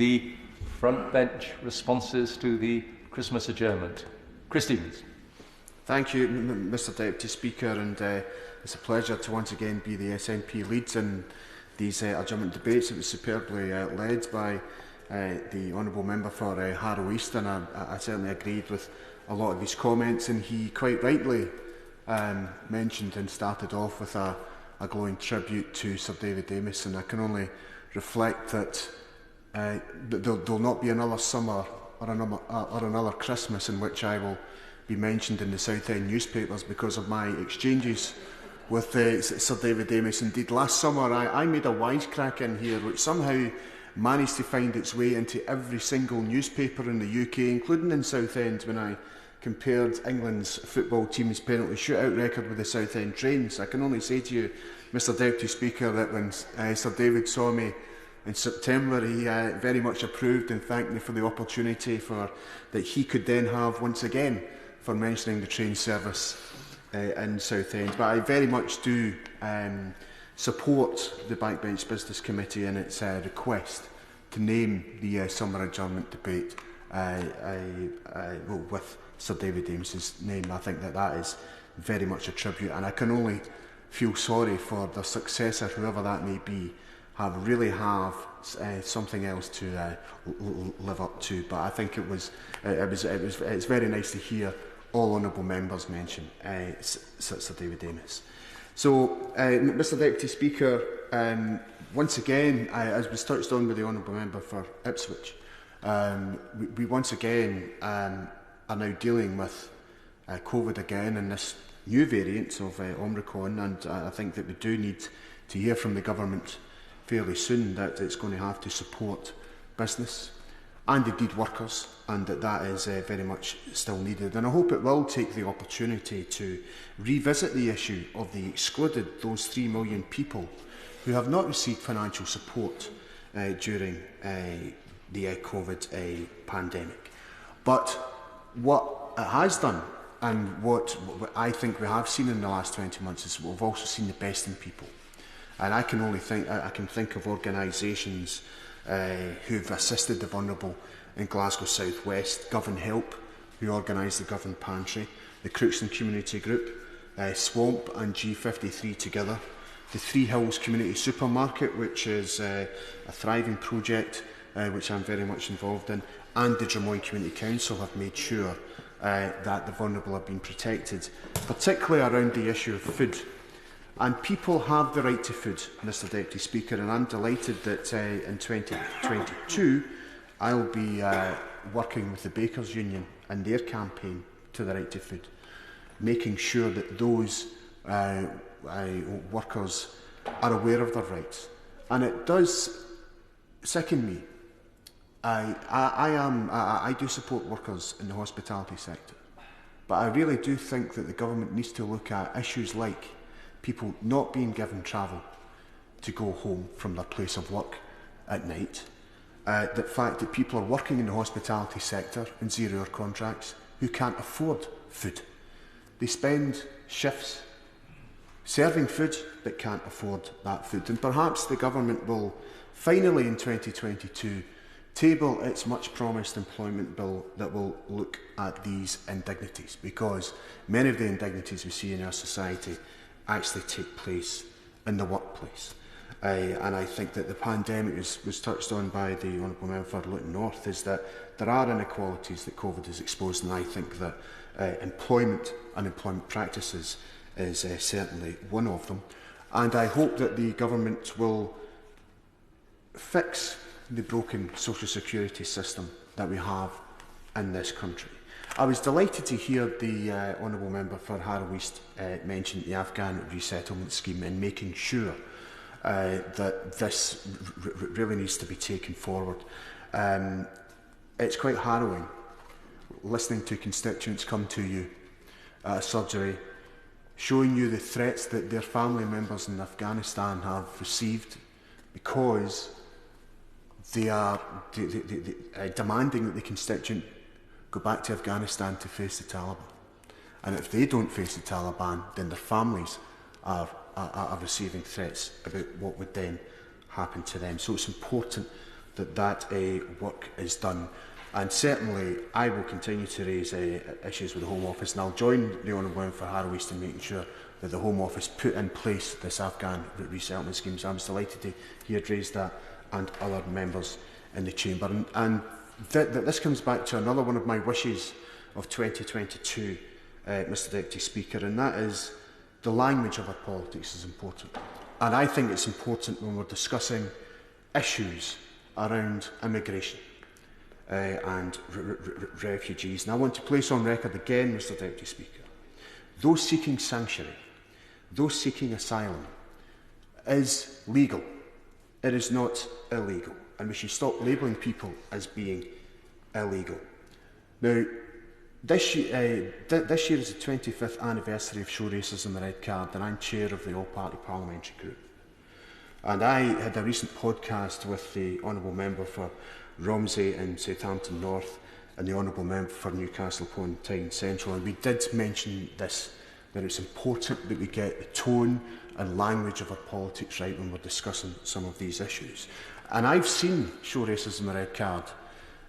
The front bench responses to the Christmas adjournment. Chris Stevens. Thank you, Mr Deputy Speaker, and it's a pleasure to once again be the SNP leads in these adjournment debates. It was superbly led by the Honourable Member for Harrow East, and I certainly agreed with a lot of his comments, and he quite rightly mentioned and started off with a glowing tribute to Sir David Amess, and I can only reflect that there'll not be another summer or another Christmas in which I will be mentioned in the Southend newspapers because of my exchanges with Sir David Amess. Indeed, last summer I made a wisecrack in here which somehow managed to find its way into every single newspaper in the UK, including in Southend, when I compared England's football team's penalty shootout record with the Southend Trains. I can only say to you, Mr Deputy Speaker, that when Sir David saw me in September, he very much approved and thanked me for the opportunity that he could then have once again for mentioning the train service in Southend. But I very much do support the Backbench Business Committee in its request to name the summer adjournment debate with Sir David Amess's name. I think that is very much a tribute, and I can only feel sorry for the successor, whoever that may be, really have something else to live up to. But I think it's very nice to hear all honourable members mention Sir David Amess. So, Mr Deputy Speaker, once again, as was touched on by the honourable member for Ipswich, we once again are now dealing with COVID again and this new variant of Omicron, and I think that we do need to hear from the government fairly soon that it's going to have to support business and indeed workers, and that is very much still needed. And I hope it will take the opportunity to revisit the issue of the excluded, those 3 million people who have not received financial support during the COVID pandemic. But what it has done, and what I think we have seen in the last 20 months, is we've also seen the best in people. And I can think of organisations who've assisted the vulnerable in Glasgow South West, Govan Help, who organised the Govan Pantry, the Crookston Community Group, Swamp and G53 together, the Three Hills Community Supermarket, which is a thriving project which I'm very much involved in, and the Drummoyne Community Council have made sure that the vulnerable have been protected, particularly around the issue of food. And people have the right to food, Mr Deputy Speaker, and I'm delighted that in 2022 I'll be working with the Bakers Union and their campaign to the right to food, making sure that those workers are aware of their rights. And it does sicken me. I do support workers in the hospitality sector, but I really do think that the government needs to look at issues like people not being given travel to go home from their place of work at night, the fact that people are working in the hospitality sector in zero-hour contracts who can't afford food. They spend shifts serving food but can't afford that food. And perhaps the government will finally in 2022 table its much promised employment bill that will look at these indignities, because many of the indignities we see in our society actually take place in the workplace. And I think that the pandemic was touched on by the Honourable Member for Luton North, is that there are inequalities that COVID has exposed, and I think that employment and employment practices is certainly one of them. And I hope that the government will fix the broken social security system that we have in this country. I was delighted to hear the Honourable Member for Harrow East mention the Afghan resettlement scheme and making sure that this really needs to be taken forward. It's quite harrowing listening to constituents come to you at a surgery, showing you the threats that their family members in Afghanistan have received because they are demanding that the constituent go back to Afghanistan to face the Taliban. And if they don't face the Taliban, then their families are receiving threats about what would then happen to them. So it's important that work is done. And certainly I will continue to raise issues with the Home Office, and I'll join the Honourable Member for Harrow East in making sure that the Home Office put in place this Afghan resettlement scheme. So I was delighted to hear raised that, and other members in the Chamber. And this comes back to another one of my wishes of 2022, Mr Deputy Speaker, and that is the language of our politics is important. And I think it's important when we're discussing issues around immigration and refugees. And I want to place on record again, Mr Deputy Speaker, those seeking sanctuary, those seeking asylum, is legal. It is not illegal. And we should stop labelling people as being illegal. Now, this year is the 25th anniversary of Show Racism the Red Card, and I'm chair of the All-Party Parliamentary Group. And I had a recent podcast with the Honourable Member for Romsey and Southampton North and the Honourable Member for Newcastle upon Tyne Central, and we did mention this, that it's important that we get the tone and language of our politics right when we're discussing some of these issues. And I've seen Show Racism the Red Card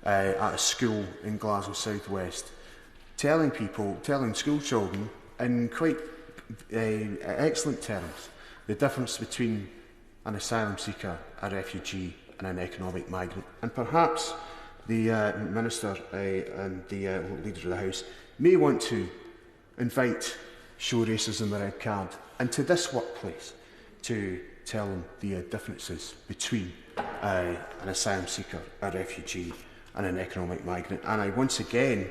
at a school in Glasgow South West, telling school children in quite excellent terms the difference between an asylum seeker, a refugee and an economic migrant. And perhaps the Minister and the Leader of the House may want to invite Show Racism the Red Card into this workplace to tell them the differences between an asylum seeker, a refugee and an economic migrant. And I once again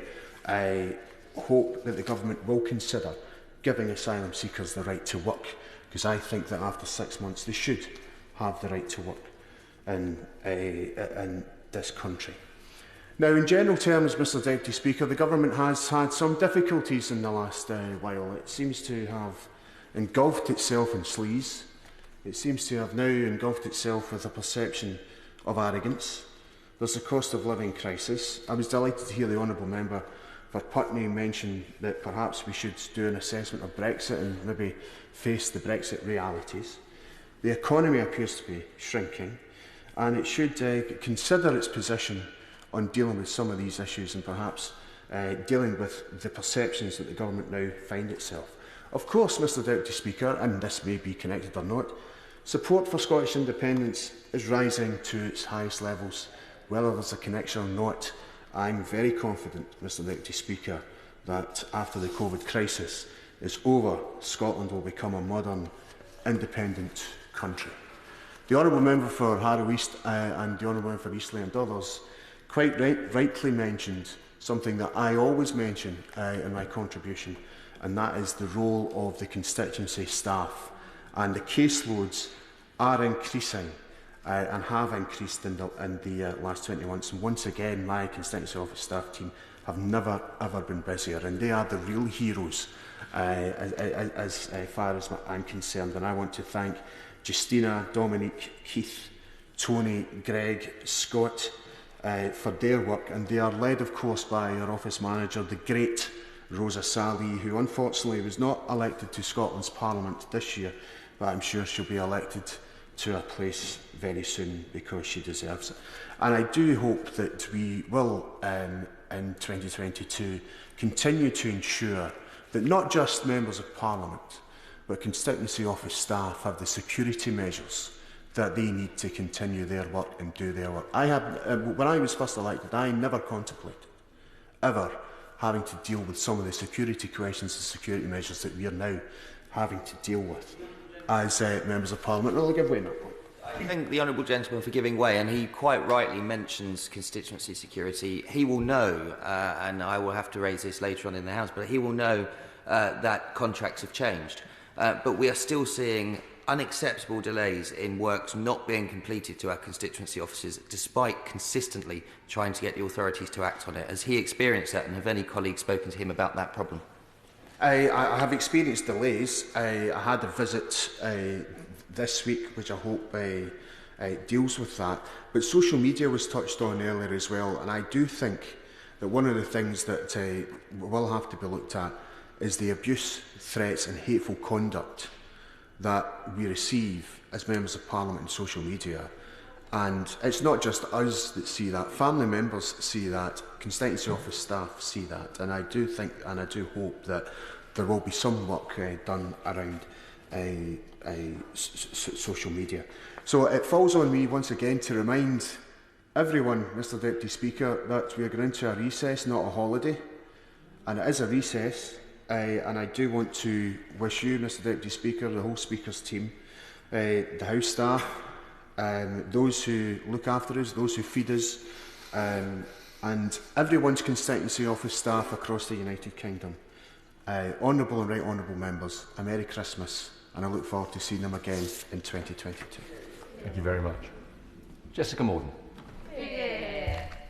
hope that the Government will consider giving asylum seekers the right to work, because I think that after 6 months they should have the right to work in this country. Now, in general terms, Mr Deputy Speaker, the Government has had some difficulties in the last while. It seems to have engulfed itself in sleaze. It seems to have now engulfed itself with a perception of arrogance. There's a cost of living crisis. I was delighted to hear the Honourable Member for Putney mention that perhaps we should do an assessment of Brexit and maybe face the Brexit realities. The economy appears to be shrinking, and it should consider its position on dealing with some of these issues and perhaps dealing with the perceptions that the Government now find itself. Of course, Mr Deputy Speaker, and this may be connected or not, support for Scottish independence is rising to its highest levels. Whether there's a connection or not, I'm very confident, Mr Deputy Speaker, that after the COVID crisis is over, Scotland will become a modern, independent country. The Honourable Member for Harrow East and the Honourable Member for Eastleigh and others quite rightly mentioned something that I always mention in my contribution, and that is the role of the constituency staff. And the caseloads are increasing and have increased in the last 20 months. And once again, my constituency office staff team have never ever been busier, and they are the real heroes as far as I'm concerned. And I want to thank Justina, Dominique, Keith, Tony, Greg, Scott for their work, and they are led, of course, by our office manager, the great Rosa Sally, who unfortunately was not elected to Scotland's Parliament this year, but I'm sure she'll be elected to a place very soon because she deserves it. And I do hope that we will, in 2022, continue to ensure that not just members of Parliament, but constituency office staff have the security measures that they need to continue their work and do their work. When I was first elected, I never contemplated ever having to deal with some of the security questions and security measures that we are now having to deal with as members of Parliament. And I'll give way on that point. I thank the Honourable Gentleman for giving way, and he quite rightly mentions constituency security. He will know, and I will have to raise this later on in the House, but he will know that contracts have changed. But we are still seeing unacceptable delays in works not being completed to our constituency offices, despite consistently trying to get the authorities to act on it. Has he experienced that, and have any colleagues spoken to him about that problem? I have experienced delays. I had a visit this week, which I hope deals with that. But social media was touched on earlier as well, and I do think that one of the things that will have to be looked at is the abuse, threats and hateful conduct that we receive as members of Parliament and social media. And it's not just us that see that, family members see that, constituency office staff see that, and I do think and I do hope that there will be some work done around social media. So it falls on me once again to remind everyone, Mr Deputy Speaker, that we are going into a recess, not a holiday, and it is a recess, and I do want to wish you, Mr Deputy Speaker, the whole Speaker's team, the House staff, those who look after us, those who feed us, and everyone's constituency office staff across the United Kingdom. Honourable and right honourable members, a Merry Christmas, and I look forward to seeing them again in 2022. Thank you very much. Jessica Morden.